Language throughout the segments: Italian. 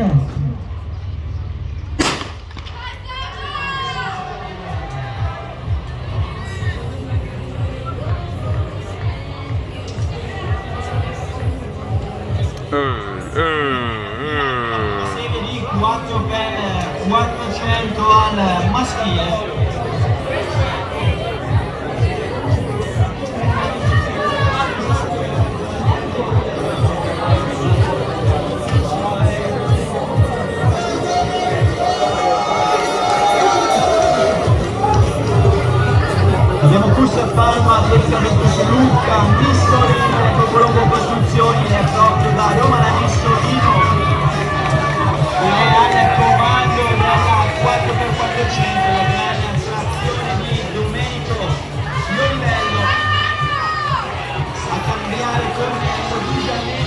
Marino. Serie di 4x400 al maschile. Abbiamo Curso Palma, Atletica Luca, Nissolino, Colombo Costruzioni, è proprio da Roma la Nissolino. Lei al comando della 4x400, la grande attrazione di Domenico Livello a cambiare correndo Giuliani.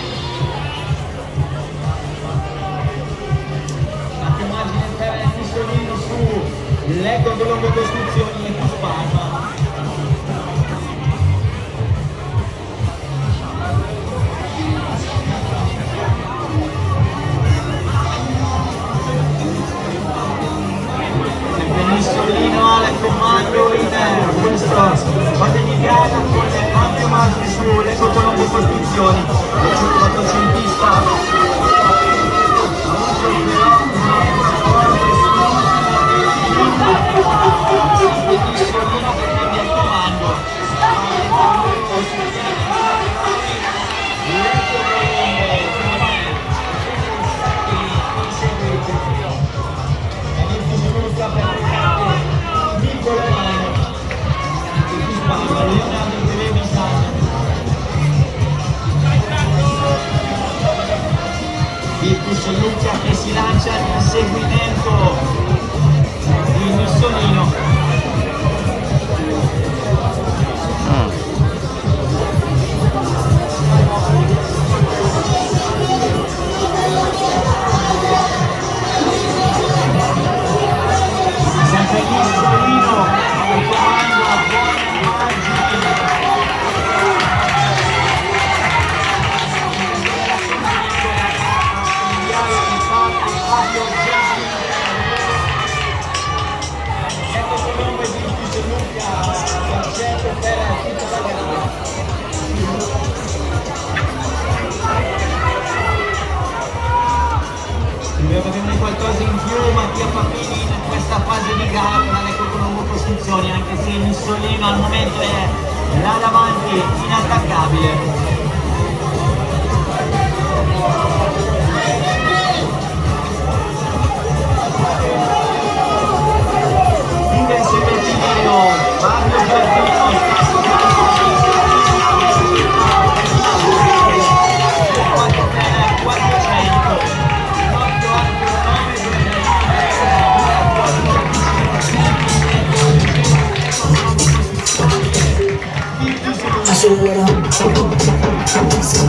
Anche immagine per il Nissolino su l'Eco Colombo Costruzioni e Curso Palma. Nissolino al comando in questo fase di gara con ampio margine sull'Eco Colombo Costruzioni, il 400ista Nissolino che cambia il comando. Virtus Luca che si lancia in seguimento di Nissolino. Sempre Nissolino al comando a buone margini. Ecco Colombo e Virtus Luca, concetto per tutta la gara. Dobbiamo avere qualcosa in più Mattia Papini in questa fase di gara con l'Eco Colombo Costruzioni, anche se Nissolino al momento è là davanti inattaccabile. Fabio Giardini, I should have